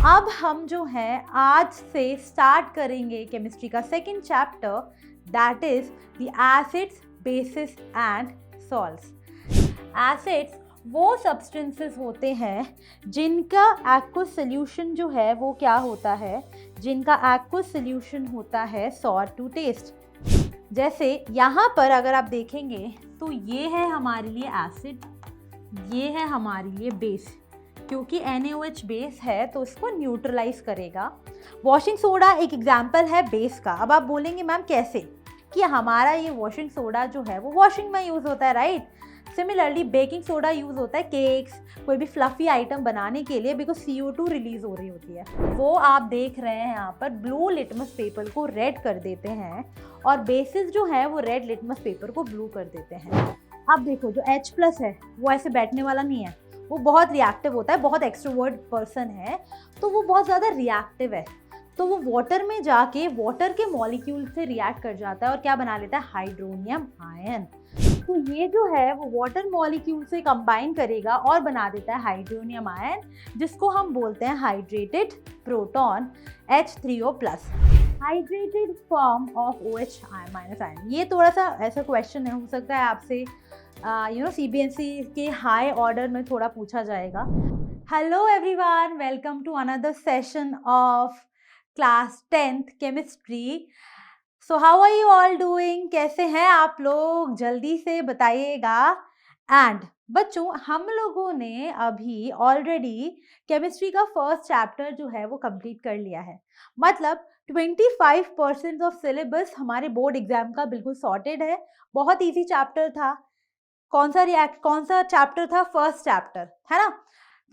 अब हम जो है आज से स्टार्ट करेंगे केमिस्ट्री का second chapter, that is the acids, basis and salts. Acids वो सब्सटेंसेस होते हैं जिनका एक्वस सोल्यूशन जो है वो क्या होता है, जिनका एक्वस सोल्यूशन होता है सॉर टू टेस्ट। जैसे यहाँ पर अगर आप देखेंगे तो ये है हमारे लिए एसिड, ये है हमारे लिए बेस। क्योंकि NaOH बेस है तो इसको न्यूट्रलाइज करेगा। वॉशिंग सोडा एक एग्जाम्पल है बेस का। अब आप बोलेंगे मैम कैसे, कि हमारा ये वॉशिंग सोडा जो है वो वॉशिंग में यूज़ होता है, right. Similarly baking soda use होता है केक्स, कोई भी फ्लफ़ी आइटम बनाने के लिए, बिकॉज CO2 रिलीज हो रही होती है। वो आप देख रहे हैं यहाँ पर ब्लू लिटमस पेपर को रेड कर देते हैं और बेसिस जो है वो रेड लिटमस पेपर को ब्लू कर देते हैं। अब देखो जो H+ है वो ऐसे बैठने वाला नहीं है, वो बहुत रिएक्टिव होता है, बहुत एक्सट्रोवर्ट पर्सन है तो वो बहुत ज़्यादा रिएक्टिव है। तो वो वाटर में जाके वाटर के मॉलिक्यूल से रिएक्ट कर जाता है और क्या बना लेता है, हाइड्रोनियम आयन। तो ये जो है वो वाटर मॉलिक्यूल से कंबाइन करेगा और बना देता है हाइड्रोनियम आयन, जिसको हम बोलते हैं hydrated proton H3O+, hydrated form of OH- ion. ये थोड़ा सा ऐसा क्वेश्चन हो सकता है आपसे CBSE के हाई ऑर्डर में थोड़ा पूछा जाएगा। Hello everyone, welcome to another session of class 10th chemistry. So how are you all doing, कैसे हैं आप लोग, जल्दी से बताइएगा। एंड बच्चों, हम लोगों ने अभी ऑलरेडी केमिस्ट्री का फर्स्ट चैप्टर जो है वो कंप्लीट कर लिया है। मतलब 25% ऑफ सिलेबस हमारे बोर्ड एग्जाम का बिल्कुल सॉर्टेड है। बहुत इजी चैप्टर था। कौन सा चैप्टर था, फर्स्ट चैप्टर, है ना।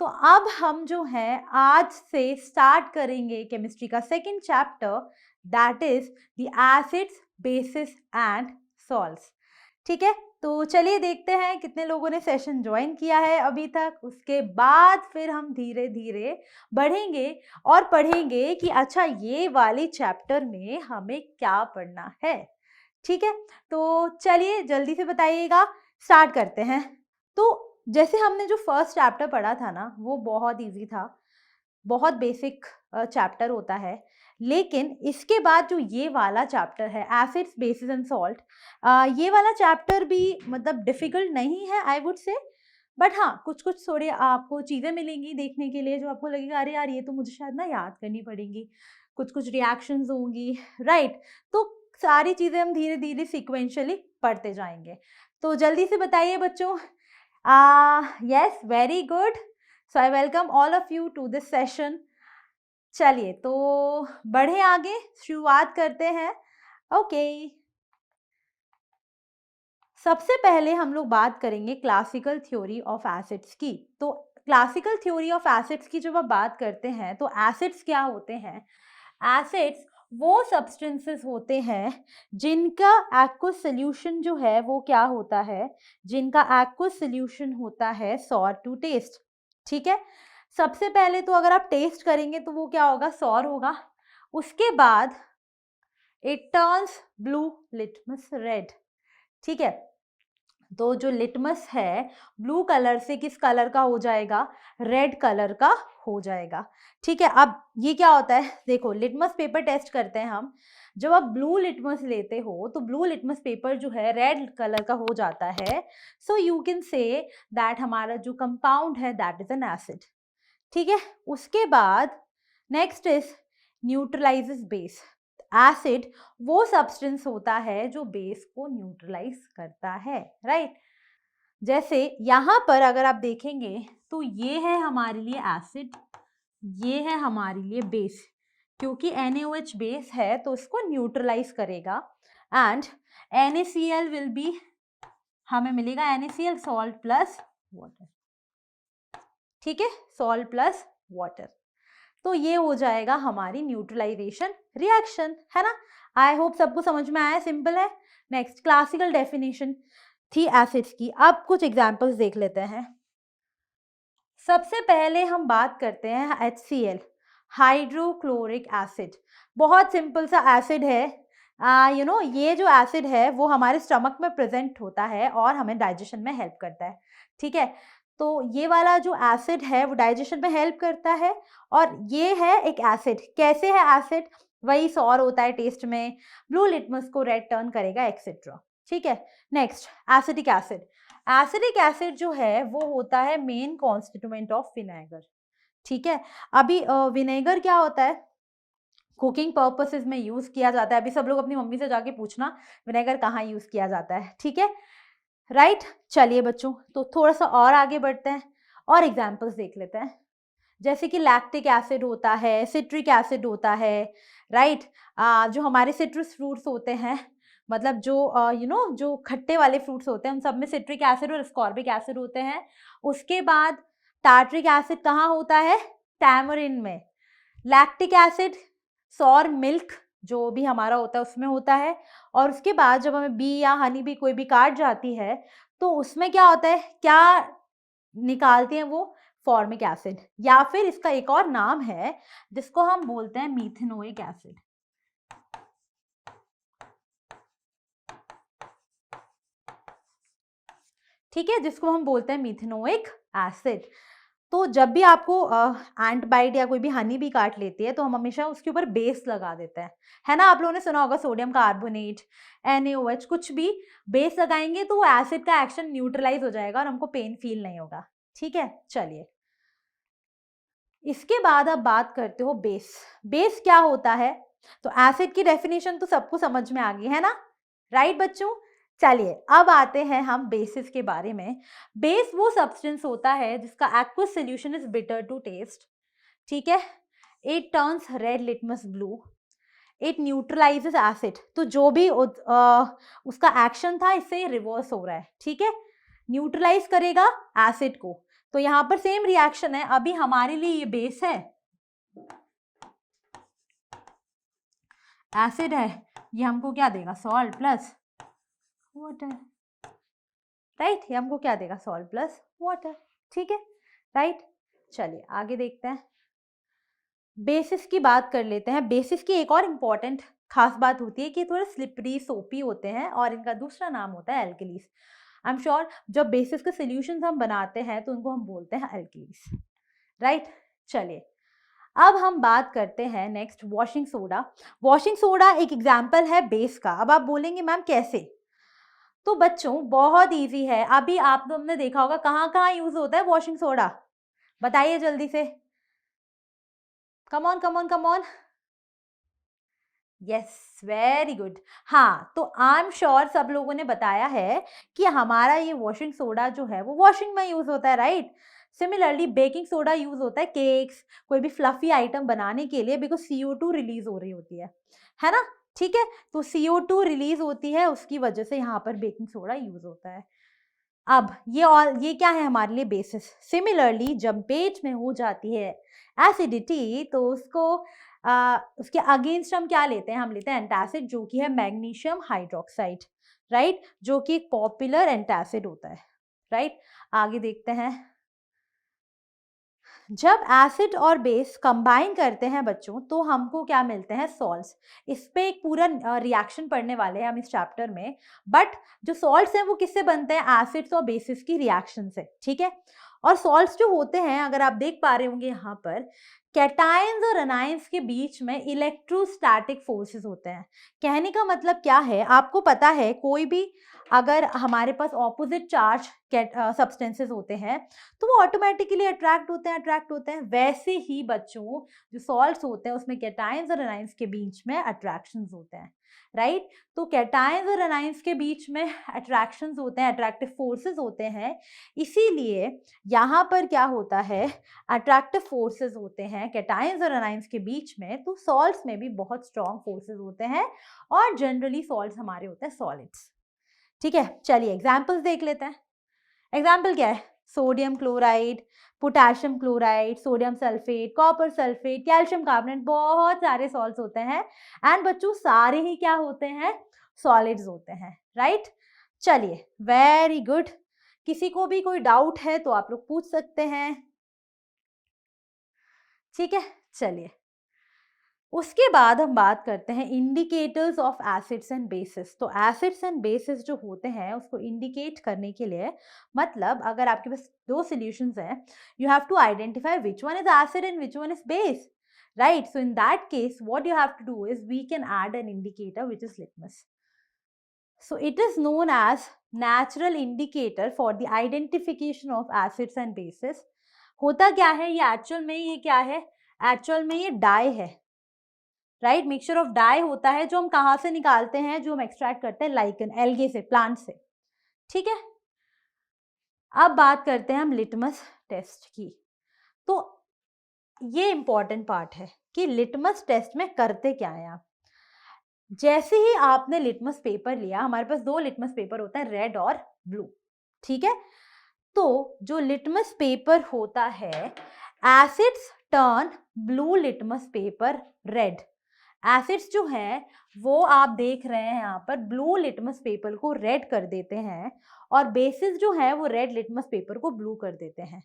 तो अब हम जो है आज से स्टार्ट करेंगे केमिस्ट्री का second chapter, that is the acids, basis and salts. ठीक है, तो चलिए देखते हैं कितने लोगों ने सेशन ज्वाइन किया है अभी तक। उसके बाद फिर हम धीरे धीरे बढ़ेंगे और पढ़ेंगे कि अच्छा ये वाली चैप्टर में हमें क्या पढ़ना है। ठीक है, तो चलिए जल्दी से बताइएगा, स्टार्ट करते हैं। तो जैसे हमने जो फर्स्ट चैप्टर पढ़ा था ना वो बहुत इजी था, बहुत बेसिक चैप्टर होता है। लेकिन इसके बाद जो ये वाला चैप्टर है एसिड्स, बेसिस एंड सॉल्ट, ये वाला चैप्टर भी मतलब डिफिकल्ट नहीं है आई वुड से, बट हाँ कुछ कुछ थोड़ी आपको चीज़ें मिलेंगी देखने के लिए जो आपको लगेगा अरे यार ये तो मुझे शायद ना याद करनी पड़ेंगी, कुछ कुछ रिएक्शंस होंगी, राइट। तो सारी चीज़ें हम धीरे धीरे सिक्वेंशियली पढ़ते जाएंगे। तो जल्दी से बताइए बच्चों। Yes, very good. So I welcome all of you to this session. चलिए तो बढ़े आगे, शुरुआत करते हैं। ओके, सबसे पहले हम लोग बात करेंगे क्लासिकल थ्योरी ऑफ एसिड्स की। तो क्लासिकल थ्योरी ऑफ एसिड्स की जब आप बात करते हैं तो एसिड्स क्या होते हैं, एसिड्स वो सब्सटेंसेस होते हैं जिनका एक्वस सोल्यूशन जो है वो क्या होता है, जिनका एक्वस सोल्यूशन होता है सॉर टू टेस्ट। ठीक है, सबसे पहले तो अगर आप टेस्ट करेंगे तो वो क्या होगा, सॉर होगा। उसके बाद it turns blue, litmus red. ठीक है, तो जो लिटमस है ब्लू कलर से किस कलर का हो जाएगा, रेड कलर का हो जाएगा। ठीक है, अब ये क्या होता है, देखो लिटमस पेपर टेस्ट करते हैं हम। जब आप ब्लू लिटमस लेते हो तो ब्लू लिटमस पेपर जो है रेड कलर का हो जाता है। So you can say that हमारा जो कंपाउंड है दैट इज एन एसिड। ठीक है, उसके बाद next is neutralises base. Acid वो सब्सटेंस होता है जो बेस को न्यूट्रलाइज करता है, राइट। जैसे यहाँ पर अगर आप देखेंगे तो ये है हमारे लिए एसिड, ये है हमारे लिए बेस। क्योंकि NaOH बेस है तो इसको न्यूट्रलाइज करेगा एंड NaCl विल बी, हमें मिलेगा NaCl सॉल्ट प्लस वाटर। ठीक है, सॉल्ट प्लस वाटर, तो ये हो जाएगा हमारी न्यूट्रलाइजेशन रिएक्शन, है ना। आई होप सबको समझ में आया, सिंपल है। नेक्स्ट क्लासिकल डेफिनेशन थी एसिड्स की। अब कुछ एग्जांपल्स देख लेते हैं। सबसे पहले हम बात करते हैं HCl, हाइड्रोक्लोरिक एसिड। बहुत सिंपल सा एसिड है। ये जो एसिड है वो हमारे स्टमक में प्रेजेंट होता है और हमें डाइजेशन में हेल्प करता है। ठीक है, तो ये वाला जो एसिड है वो डाइजेशन में हेल्प करता है, और ये है एक एसिड। कैसे है एसिड? वही सॉर होता है टेस्ट में, ब्लू लिटमस को रेड टर्न करेगा, एक्सेट्रा। ठीक है, next acidic acid. Acidic acid जो है वो होता है मेन कॉन्स्टिट्यूएंट ऑफ विनेगर। ठीक है, अभी विनेगर क्या होता है, कुकिंग पर्पसेस में यूज किया जाता है। अभी सब लोग अपनी मम्मी से जाके पूछना विनेगर कहाँ यूज किया जाता है। ठीक है, राइट। चलिए बच्चों, तो थोड़ा सा और आगे बढ़ते हैं और एग्जाम्पल्स देख लेते हैं। जैसे कि लैक्टिक एसिड होता है, सिट्रिक एसिड होता है, राइट। जो हमारे सिट्रस फ्रूट्स होते हैं, मतलब जो जो खट्टे वाले फ्रूट्स होते हैं, उन सब में सिट्रिक एसिड और स्कॉर्बिक एसिड होते हैं। उसके बाद टार्ट्रिक एसिड कहाँ होता है? टैमरिन में। लैक्टिक एसिड सॉर मिल्क जो भी हमारा होता है उसमें होता है। और उसके बाद जब हमें बी या हनी भी कोई भी काट जाती है तो उसमें क्या होता है, क्या निकालते हैं वो? फॉर्मिक एसिड, या फिर इसका एक और नाम है जिसको हम बोलते हैं मीथेनोइक एसिड। ठीक है, जिसको हम बोलते हैं मीथेनोइक एसिड। तो जब भी आपको एंट बाइट या कोई भी हनी भी काट लेती है तो हम हमेशा उसके ऊपर बेस लगा देते हैं, है ना। आप लोगों ने सुना होगा सोडियम कार्बोनेट, NaOH, कुछ भी बेस लगाएंगे तो वो एसिड का एक्शन न्यूट्रलाइज हो जाएगा और हमको पेन फील नहीं होगा। ठीक है, चलिए इसके बाद अब बात करते हो बेस। बेस क्या होता है? तो एसिड की डेफिनेशन तो सबको समझ में आ गई है ना, राइट बच्चों। चलिए अब आते हैं हम बेसिस के बारे में। बेस वो सब्सटेंस होता है जिसका aqueous solution is bitter to taste. ठीक है, it turns red litmus blue, it neutralizes acid. तो जो भी उसका एक्शन था इससे रिवर्स हो रहा है। ठीक है, न्यूट्रलाइज करेगा एसिड को। तो यहाँ पर सेम रिएक्शन है। अभी हमारे लिए ये बेस है, एसिड है, ये हमको क्या देगा? Salt plus water, right. ये हमको क्या देगा? Salt plus water. ठीक है, राइट। चलिए आगे देखते हैं, बेसिस की बात कर लेते हैं। बेसिस की एक और इम्पॉर्टेंट खास बात होती है कि थोड़े स्लिपरी सोपी होते हैं और इनका दूसरा नाम होता है एल्कलीस। आई एम श्योर जब बेसिस के सोल्यूशंस हम बनाते हैं तो उनको हम बोलते हैं एल्कलीस, राइट। चलिए अब हम बात करते हैं next washing soda. Washing soda एक एग्जाम्पल है बेस का। अब आप बोलेंगे मैम कैसे? तो बच्चों बहुत इजी है। अभी आप लोगों ने देखा होगा कहाँ कहाँ यूज होता है वॉशिंग सोडा, बताइए जल्दी से। Come on come on come on. Yes, very good. हाँ, तो आई एम श्योर सब लोगों ने बताया है कि हमारा ये वॉशिंग सोडा जो है वो वॉशिंग में यूज होता है, right. Similarly baking soda use होता है केक्स, कोई भी फ्लफी आइटम बनाने के लिए, बिकॉज CO2 रिलीज हो रही होती है ना। ठीक है, तो CO2 रिलीज होती है, उसकी वजह से यहाँ पर बेकिंग सोडा यूज होता है। अब ये क्या है हमारे लिए? बेसिस। सिमिलरली जब पेट में हो जाती है एसिडिटी तो उसके अगेंस्ट हम क्या लेते हैं? हम लेते हैं एंटासिड, जो कि है मैग्नीशियम हाइड्रोक्साइड, राइट, जो कि एक पॉपुलर एंटासिड होता है, राइट। आगे देखते हैं, जब एसिड और बेस कंबाइन करते हैं बच्चों तो हमको क्या मिलते हैं? सॉल्ट्स। इस पे एक पूरा रिएक्शन पढ़ने वाले हैं हम इस चैप्टर में। बट जो सॉल्ट्स हैं वो किससे बनते हैं? एसिड्स और बेसिस की रिएक्शन से। ठीक है, और सॉल्ट्स जो होते हैं, अगर आप देख पा रहे होंगे यहाँ पर, कैटायंस और एनायंस के बीच में इलेक्ट्रोस्टैटिक फोर्सेस होते हैं। कहने का मतलब क्या है? आपको पता है कोई भी अगर हमारे पास ऑपोजिट चार्ज सब्सटेंसेस होते हैं तो वो ऑटोमेटिकली अट्रैक्ट होते हैं। वैसे ही बच्चों जो सॉल्ट्स होते हैं उसमें कैटायंस और एनायंस के बीच में अट्रैक्शंस होते हैं, राइट। तो कैटायंस और एनायंस के बीच में अट्रैक्शंस होते हैं, अट्रैक्टिव फोर्सेस होते हैं। इसीलिए यहाँ पर क्या होता है? अट्रैक्टिव फोर्सेस होते हैं कैटायंस और एनायंस के बीच में। तो सॉल्ट्स में भी बहुत स्ट्रॉन्ग फोर्सेस होते हैं और जनरली सॉल्ट्स हमारे होते हैं सॉलिड्स। ठीक है, चलिए एग्जाम्पल्स देख लेते हैं। एग्जाम्पल क्या है? Sodium chloride, potassium chloride, sodium sulphate, copper sulphate, calcium carbonate, बहुत सारे सॉल्ट्स होते हैं। एंड बच्चों सारे ही क्या होते हैं? सॉलिड्स होते हैं, राइट। चलिए वेरी गुड। किसी को भी कोई डाउट है तो आप लोग पूछ सकते हैं। ठीक है, चलिए उसके बाद हम बात करते हैं indicators of acids and basis. तो एसिड्स एंड बेसिस जो होते हैं उसको इंडिकेट करने के लिए, मतलब अगर आपके पास दो सॉल्यूशंस हैं, you have to identify which one is acid and which one is base, right? So in that case what you have to do is we can add an indicator which is litmus. So it is known as natural indicator for the identification of acids and bases. होता क्या है ये actual में, ये क्या है actual में, ये डाई है, राइट? मिक्सचर ऑफ डाई होता है जो हम कहाँ से निकालते हैं, जो हम एक्सट्रैक्ट करते हैं लाइकन, एल्गे से, प्लांट से, ठीक है। अब बात करते हैं हम लिटमस टेस्ट की। तो ये इंपॉर्टेंट पार्ट है कि लिटमस टेस्ट में करते क्या है आप। जैसे ही आपने लिटमस पेपर लिया, हमारे पास दो लिटमस पेपर होता है, रेड और ब्लू, ठीक है। तो जो लिटमस पेपर होता है, acids turn blue litmus paper red. Acids जो हैं वो आप देख रहे हैं यहाँ पर ब्लू लिटमस पेपर को रेड कर देते हैं, और बेसिस जो है वो रेड लिटमस पेपर को ब्लू कर देते हैं।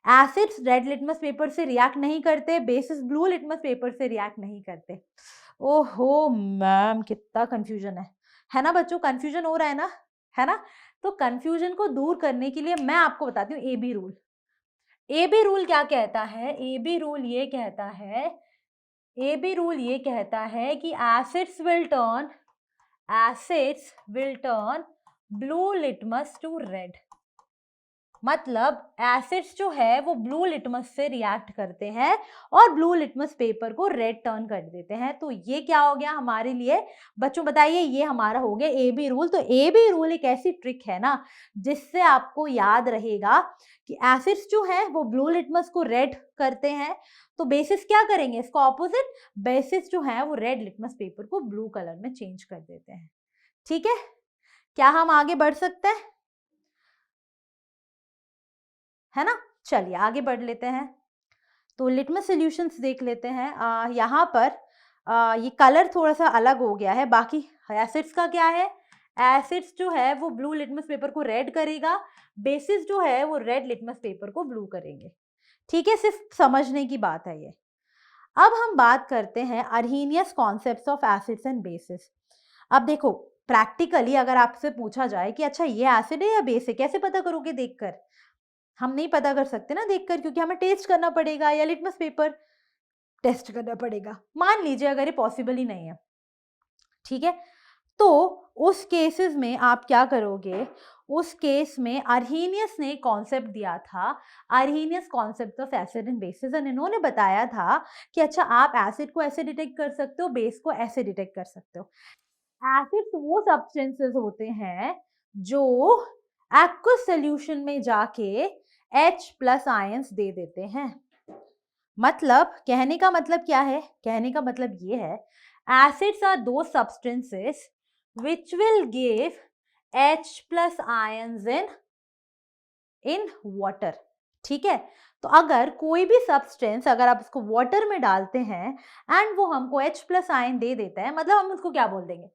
एसिड्स रेड लिटमस पेपर से रिएक्ट नहीं करते, बेसिस ब्लू लिटमस पेपर से रिएक्ट नहीं करते। ओहो मैम कितना कंफ्यूजन है ना बच्चों? कंफ्यूजन हो रहा है ना? तो कंफ्यूजन को दूर करने के लिए मैं आपको बताती हूँ एबी रूल। एबी रूल क्या कहता है? एबी रूल ये कहता है कि acids will turn blue litmus to red. मतलब एसिड्स जो है वो ब्लू लिटमस से रिएक्ट करते हैं और ब्लू लिटमस पेपर को रेड टर्न कर देते हैं। तो ये क्या हो गया हमारे लिए बच्चों, बताइए? ये हमारा हो गया ए बी रूल। तो ए बी रूल एक ऐसी ट्रिक है ना जिससे आपको याद रहेगा कि एसिड्स जो है वो ब्लू लिटमस को रेड करते हैं, तो बेसिस क्या करेंगे? इसका ऑपोजिट, बेसिस जो है वो रेड लिटमस पेपर को ब्लू कलर में चेंज कर देते हैं, ठीक है। क्या हम आगे बढ़ सकते हैं? है ना? चलिए आगे बढ़ लेते हैं। तो लिटमस सॉल्यूशंस देख लेते हैं। यहाँ पर ये कलर थोड़ा सा अलग हो गया है। बाकी एसिड्स का क्या है? एसिड्स जो है वो ब्लू लिटमस पेपर को रेड करेगा, बेसिस जो है वो रेड लिटमस पेपर को ब्लू करेंगे, ठीक है। सिर्फ समझने की बात है ये। अब हम बात करते हैं Arrhenius concepts of acids and bases. अब देखो प्रैक्टिकली अगर आपसे पूछा जाए कि अच्छा ये एसिड है या बेस है, कैसे पता करोगे? देखकर हम नहीं पता कर सकते ना देखकर, क्योंकि हमें टेस्ट करना पड़ेगा या लिटमस पेपर टेस्ट करना पड़ेगा। मान लीजिए अगर ये पॉसिबल ही नहीं है, ठीक है, तो उस केसेस में आप क्या करोगे? उस केस में अर्हीनियस ने कॉन्सेप्ट दिया था, Arrhenius concept of acid and bases, and इन्होंने बताया था कि अच्छा आप एसिड को ऐसे डिटेक्ट कर सकते हो, बेस को ऐसे डिटेक्ट कर सकते हो। एसिड्स वो सब्सटेंसेस होते हैं जो एक्वस सॉल्यूशन में जाके H+ आयंस दे देते हैं। मतलब कहने का मतलब क्या है? कहने का मतलब ये है, एसिड्स आर दो substances which will give H+ ions in water, ठीक है। तो अगर कोई भी सब्सटेंस अगर आप उसको वाटर में डालते हैं एंड वो हमको H+ आयन दे देता है, मतलब हम उसको क्या बोल देंगे?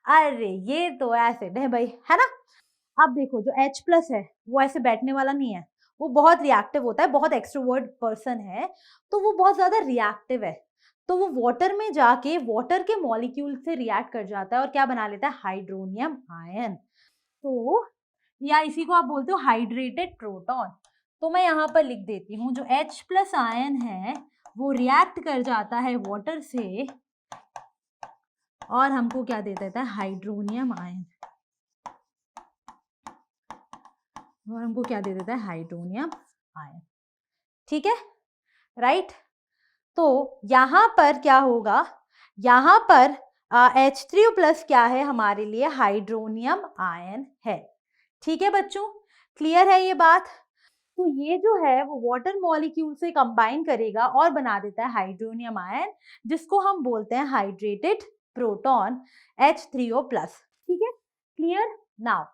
अरे ये तो एसिड है भाई, है ना? अब देखो जो H+ है वो ऐसे बैठने वाला नहीं है, वो बहुत रिएक्टिव होता है, बहुत एक्सट्रोवर्ट पर्सन है, तो वो बहुत ज्यादा रिएक्टिव है। तो वो वाटर में जाके वाटर के मॉलिक्यूल से रिएक्ट कर जाता है और क्या बना लेता है? Hydronium ion. तो या इसी को आप बोलते हो हाइड्रेटेड प्रोटॉन। तो मैं यहाँ पर लिख देती हूँ, जो H+ आयन है वो रिएक्ट कर जाता है वाटर से और हमको क्या दे देता है? Hydronium ion. और हमको क्या दे देता है? हाइड्रोनियम आयन, ठीक है, राइट। तो यहां पर क्या होगा? यहां पर H3O+ क्या है हमारे लिए? हाइड्रोनियम आयन है, ठीक है बच्चों, क्लियर है ये बात? तो ये जो है वो वाटर मॉलिक्यूल से कंबाइन करेगा और बना देता है हाइड्रोनियम आयन, जिसको हम बोलते हैं हाइड्रेटेड प्रोटॉन H3O+, ठीक है, क्लियर? नाउ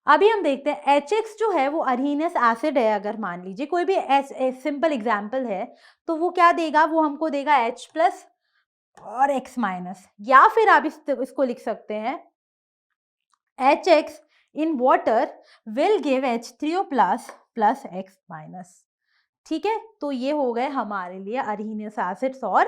अभी हम देखते हैं HX जो है वो अर्हीनियस एसिड है। अगर मान लीजिए कोई भी सिंपल एग्जांपल है तो वो क्या देगा? वो हमको देगा H+ और X-, या फिर आप इसको लिख सकते हैं HX in water will give H3O+ plus X-। ठीक है, तो ये हो गए हमारे लिए अरहीनियस एसिड्स और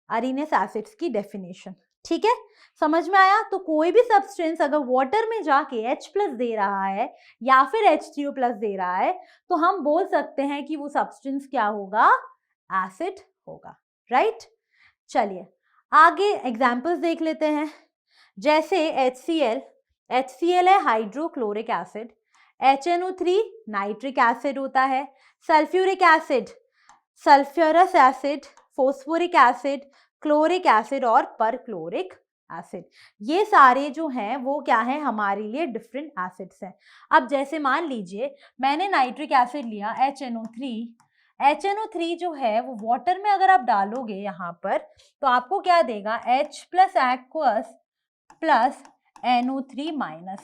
अरहीनियस एसिड्स की डेफिनेशन। ठीक है, समझ में आया? तो कोई भी सब्सटेंस अगर वाटर में जाके H+ दे रहा है या फिर H3O+ दे रहा है तो हम बोल सकते हैं कि वो सब्सटेंस क्या होगा, एसिड होगा, राइट? चलिए आगे एग्जांपल्स देख लेते हैं। जैसे HCl है hydrochloric acid, HNO3 nitric acid होता है, sulphuric acid sulphurous acid, phosphoric acid, chloric acid और परक्लोरिक एसिड, ये सारे जो हैं वो क्या है हमारे लिए डिफरेंट एसिड्स हैं। अब जैसे मान लीजिए मैंने नाइट्रिक एसिड लिया HNO3 जो है वो वाटर में अगर आप डालोगे यहाँ पर तो आपको क्या देगा, H+ aqueous plus NO3-,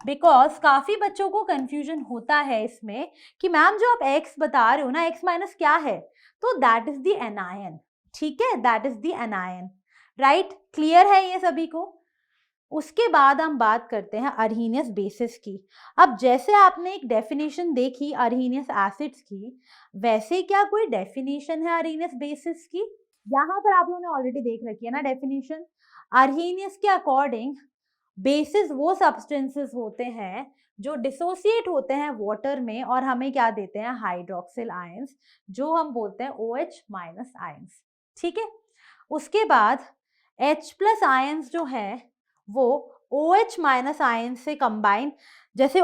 because काफी बच्चों को कंफ्यूजन होता है इसमें कि मैम जो आप X बता रहे हो ना, X- क्या है, तो दैट इज द एनायन। ठीक है, that is the anion, right? Clear है ये सभी को? उसके बाद हम बात करते हैं अरहीनियस बेसिस की। अब जैसे आपने एक डेफिनेशन देखी अरहीनियस एसिड्स की, वैसे क्या कोई डेफिनेशन है अरहीनियस बेसिस की? यहाँ पर आप लोगों ने ऑलरेडी देख रखी है ना डेफिनेशन। अरहीनियस के अकॉर्डिंग बेसिस वो सब्सटेंसेस होते हैं जो डिसोसिएट होते हैं वाटर में और हमें क्या देते हैं, हाइड्रोक्सिल आयंस, जो हम बोलते हैं OH- आयंस। ठीक है, उसके बाद H+ आयंस जो है वो OH- आयंस से कंबाइन, जैसे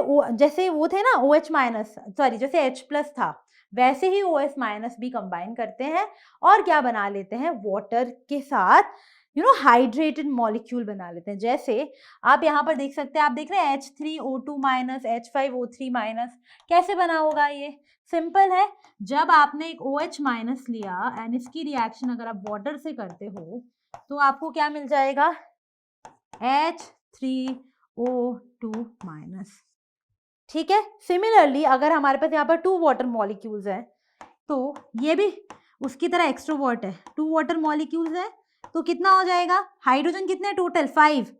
वो थे ना OH-, सॉरी जैसे H+ था वैसे ही OH- भी कंबाइन करते हैं और क्या बना लेते हैं, वाटर के साथ हाइड्रेटेड मॉलिक्यूल बना लेते हैं। जैसे आप यहाँ पर देख सकते हैं, आप देख रहे हैं H3O2-, H5O3-, कैसे बना होगा ये? सिंपल है, जब आपने एक OH- लिया एंड इसकी रिएक्शन अगर आप वाटर से करते हो तो आपको क्या मिल जाएगा, H3O2-। ठीक है, सिमिलरली अगर हमारे पास यहाँ पर 2 वाटर मॉलिक्यूल्स हैं तो ये भी उसकी तरह एक्सट्रोवर्ट है, 2 वाटर मॉलिक्यूल्स है तो कितना हो जाएगा, हाइड्रोजन कितने हैं टोटल 5,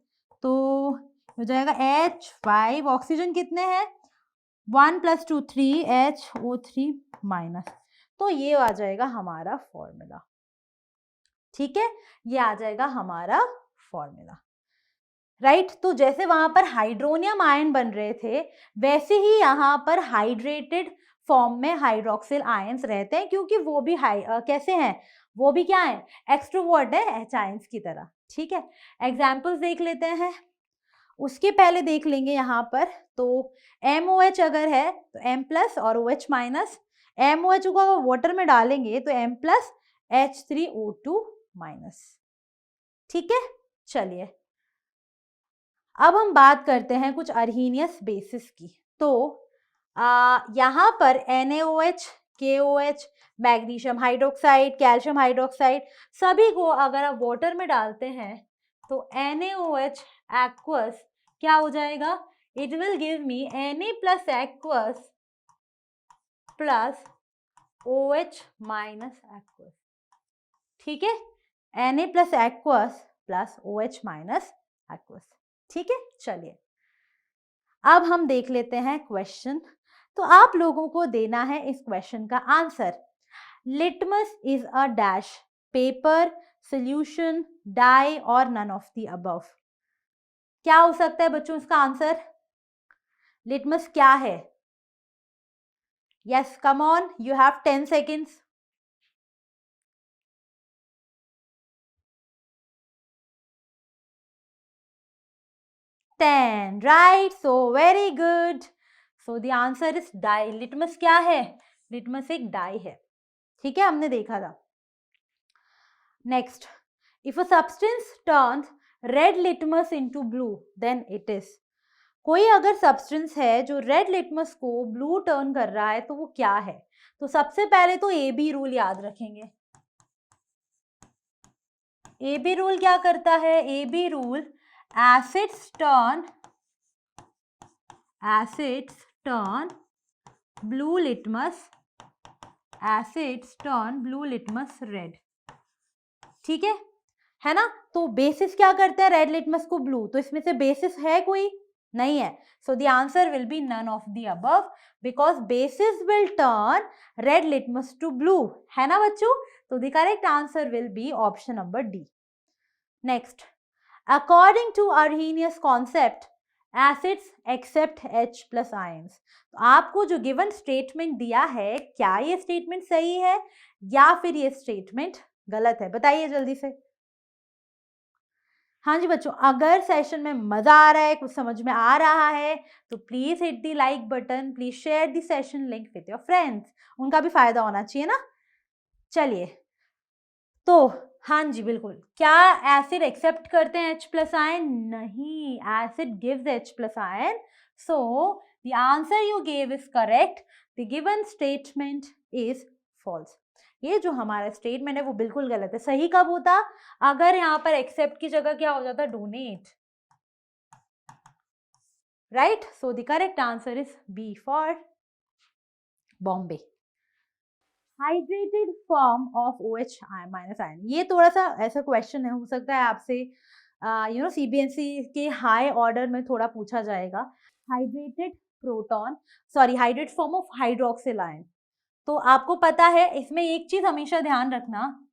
तो हो जाएगा H5, ऑक्सीजन कितने हैं 1 + 2 3 HO3-। तो ये आ जाएगा हमारा फॉर्मूला। ठीक है, ये आ जाएगा हमारा फॉर्मूला, राइट? तो जैसे वहां पर हाइड्रोनियम आयन बन रहे थे वैसे ही यहाँ पर हाइड्रेटेड फॉर्म में हाइड्रोक्सिल आयंस रहते हैं, क्योंकि वो भी कैसे हैं, वो भी क्या है, एक्सट्रोवर्ट है H आयंस की तरह। ठीक है, एग्जाम्पल्स देख लेते हैं। उसके पहले देख लेंगे यहाँ पर, तो MOH अगर है तो M+ और OH-, MOH को अगर वाटर में डालेंगे तो M+ H3O2-। ठीक है, चलिए अब हम बात करते हैं कुछ अरहीनियस बेसिस की। तो यहाँ पर NaOH, KOH, magnesium hydroxide, calcium hydroxide, सभी को अगर आप वाटर में डालते हैं तो NaOH एक्वस क्या हो जाएगा, it will give me Na+ aqueous plus OH- aqueous. ठीक है, Na+ aqueous plus OH- aqueous. ठीक है, चलिए अब हम देख लेते हैं क्वेश्चन। तो आप लोगों को देना है इस क्वेश्चन का answer. Litmus is a dash, paper, solution, dye और नन ऑफ द अबव। क्या हो सकता है बच्चों इसका आंसर? लिटमस क्या है? Yes, come on, you have 10 seconds. 10, right? So very good. So the answer is dye. Litmus क्या है? लिटमस एक डाई है। ठीक है, हमने देखा था। Next, if a substance turns red litmus into blue then it is. कोई अगर सब्सटेंस है जो रेड लिटमस को ब्लू टर्न कर रहा है तो वो क्या है? तो सबसे पहले तो AB रूल याद रखेंगे। AB रूल क्या करता है? AB rule acids turn blue litmus, acids turn blue litmus red. ठीक है ना? तो बेसिस क्या करता है रेड लिटमस को ब्लू, तो इसमें से बेसिस है कोई? नहीं है. So the answer will be none of the above because bases will turn red litmus to blue. है ना बच्चों? So the correct answer will be option number D. Next, according to Arrhenius concept, acids accept H plus ions. तो आपको जो given statement दिया है, क्या ये स्टेटमेंट सही है या फिर ये स्टेटमेंट गलत है? बताइए जल्दी से. हाँ जी बच्चों, अगर सेशन में मजा आ रहा है, कुछ समझ में आ रहा है, तो please hit the like button, please share the session link with your friends. उनका भी फायदा होना चाहिए ना. चलिए, तो हाँ जी बिल्कुल, क्या एसिड एक्सेप्ट करते हैं H प्लस आयन? नहीं, acid gives H plus ion. So the answer you gave is correct. The given statement is false. ये जो हमारा स्टेटमेंट है वो बिल्कुल गलत है. सही कब होता? अगर यहाँ पर एक्सेप्ट की जगह क्या हो जाता? Donate. Right. So the correct answer is B for Bombay. Hydrated form of OH minus ion. ये थोड़ा सा ऐसा क्वेश्चन है, हो सकता है आपसे CBSE के हाई ऑर्डर में थोड़ा पूछा जाएगा. Hydrated proton, sorry hydrated form of hydroxyl ion. तो आपको पता है, इसमें एक चीज हमेशा ध्यान रखना,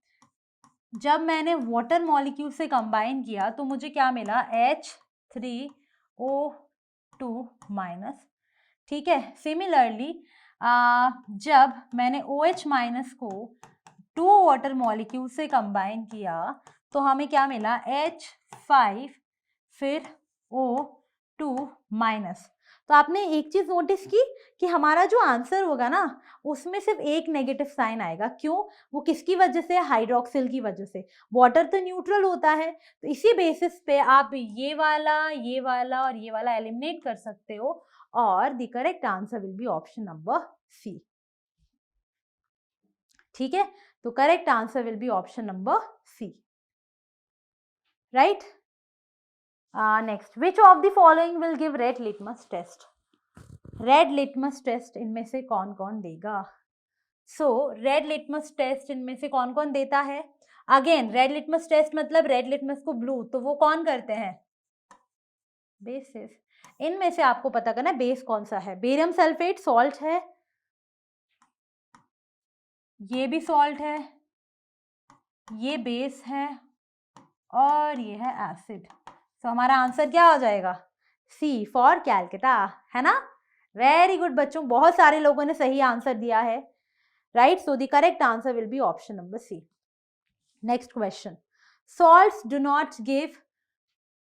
जब मैंने वाटर मॉलिक्यूल से कंबाइन किया तो मुझे क्या मिला? H3O2 minus. ठीक है. सिमिलरली जब मैंने OH माइनस को 2 वाटर मॉलिक्यूल से कंबाइन किया तो हमें क्या मिला? H5 फिर O2 माइनस. तो आपने एक चीज नोटिस की कि हमारा जो आंसर होगा ना, उसमें सिर्फ एक नेगेटिव साइन आएगा. क्यों? वो किसकी वजह से? हाइड्रोक्सिल की वजह से. वाटर तो न्यूट्रल होता है, तो इसी बेसिस पे आप ये वाला और ये वाला एलिमिनेट कर सकते हो, और the correct answer will be option number C. ठीक है. तो correct answer will be option number C. Right. Next, which of the following will give red litmus test? Red litmus test इनमें से कौन कौन देगा? सो रेड लिटमस टेस्ट इनमें से कौन कौन देता है? अगेन रेड लिटमस टेस्ट मतलब रेड लिटमस को ब्लू, तो वो कौन करते हैं? बेसिस. इनमें से आपको पता करना है बेस कौन सा है. बेरियम सल्फेट सॉल्ट है, ये भी सॉल्ट है, ये बेस है, और ये है एसिड. तो हमारा आंसर क्या हो जाएगा? सी फॉर कैलकाटा. है ना? वेरी गुड बच्चों, बहुत सारे लोगों ने सही आंसर दिया है. Right. So the correct answer will be option number C. Next question. Salts do not give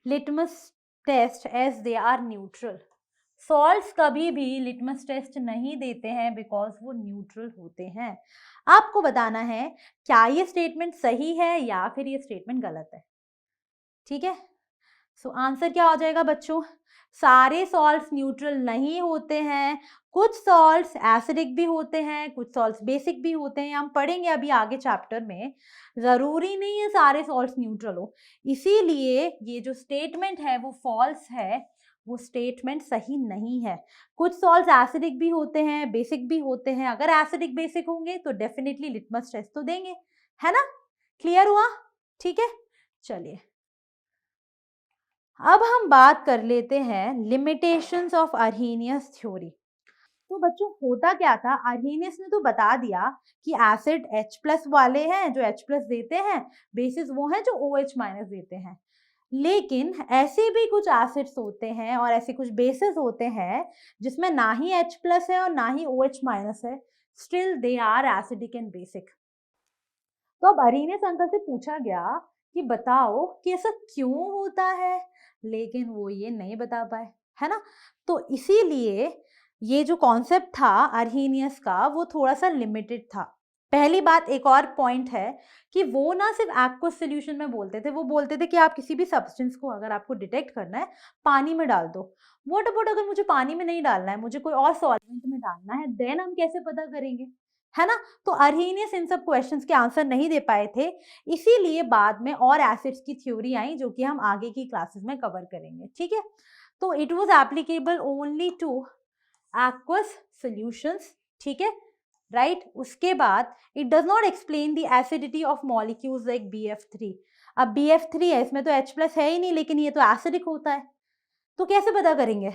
litmus test as they are neutral. Salts कभी भी लिटमस टेस्ट नहीं देते हैं बिकॉज वो न्यूट्रल होते हैं. आपको बताना है क्या ये स्टेटमेंट सही है या फिर ये स्टेटमेंट गलत है. ठीक है. सो आंसर क्या हो जाएगा बच्चों? सारे सॉल्ट्स न्यूट्रल नहीं होते हैं. कुछ सॉल्ट्स एसिडिक भी होते हैं, कुछ सॉल्ट्स बेसिक भी होते हैं. हम पढ़ेंगे अभी आगे चैप्टर में. जरूरी नहीं है सारे सॉल्ट्स न्यूट्रल हो. इसीलिए ये जो स्टेटमेंट है वो फॉल्स है, वो स्टेटमेंट सही नहीं है. कुछ सॉल्ट्स एसिडिक भी होते हैं, बेसिक भी होते हैं. अगर एसिडिक बेसिक होंगे तो डेफिनेटली लिटमस टेस्ट तो देंगे. है ना? क्लियर हुआ? ठीक है. चलिए, अब हम बात कर लेते हैं लिमिटेशंस ऑफ अर्हीनियस थ्योरी. तो बच्चों होता क्या था? अर्हीनियस ने तो बता दिया कि एसिड H प्लस वाले हैं जो H प्लस देते हैं, बेसिस वो हैं जो OH माइनस देते हैं. लेकिन ऐसे भी कुछ एसिड्स होते हैं और ऐसे कुछ बेसिस होते हैं जिसमें ना ही H प्लस है और ना ही OH माइनस है, still they are acidic and basic. तो अब अर्हीनियस अंकल से पूछा गया कि बताओ कि ऐसा क्यों होता है, लेकिन वो ये नहीं बता पाए. है ना? तो इसीलिए ये जो कॉन्सेप्ट था अर्हीनियस का वो थोड़ा सा लिमिटेड था. पहली बात, एक और पॉइंट है कि वो ना सिर्फ एक्वस सॉल्यूशन में बोलते थे, वो बोलते थे कि आप किसी भी सब्सटेंस को अगर आपको डिटेक्ट करना है पानी में डाल दो. व्हाट अबाउट अगर मुझे पानी में नहीं डालना है, मुझे कोई और सॉल्वेंट में डालना है, देन हम कैसे पता करेंगे? है ना? तो अर्हीनियस इन सब क्वेश्चंस के आंसर नहीं दे पाए थे. इसीलिए बाद में और एसिड्स की थ्योरी आई जो कि हम आगे की क्लासेस में कवर करेंगे. ठीक है. तो it was applicable only two aqueous solutions. ठीक है. राइट. उसके बाद it does not explain the acidity of molecules like BF3. अब BF3 है, इसमें तो H प्लस है ही नहीं, लेकिन ये तो एसिडिक होता है. तो कैसे पता करेंगे?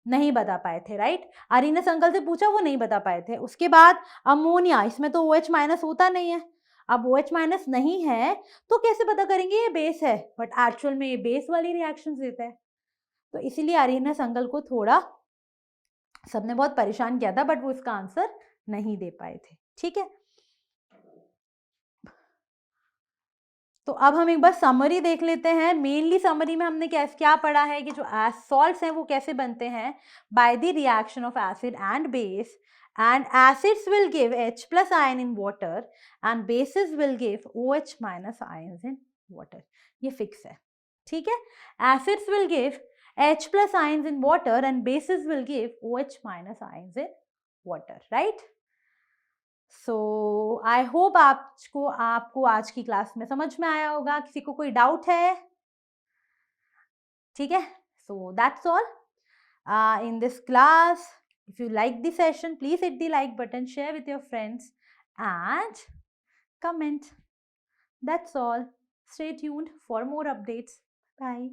नहीं बता पाए थे, राइट? आर्यनस अंकल से पूछा, वो नहीं बता पाए थे। उसके बाद अमोनिया, इसमें तो OH माइनस होता नहीं है। अब OH माइनस नहीं है तो कैसे पता करेंगे ये बेस है? बट एक्चुअल में ये बेस वाली रिएक्शन देता है। तो इसीलिए आर्यनस अंकल को थोड़ा सबने बहुत परेशान किया था, बट वो इसका आंसर नहीं दे पाए थे। ठीक है, तो अब हम एक बार समरी देख लेते हैं। मेनली समरी में हमने क्या पढ़ा है कि जो सॉल्ट्स हैं वो कैसे बनते हैं, by the reaction of acid and base, and acids will give H plus ion in water and bases will give OH minus ions in water. ये फिक्स है, ठीक है? Acids will give H plus ions in water and bases will give OH minus ions in water, right? So I hope आपको आज की class में समझ में आया होगा। किसी को कोई डाउट है? ठीक है, so that's all in this class. If you like the session, please hit the like button, share with your friends and comment. That's all. Stay tuned for more updates. Bye.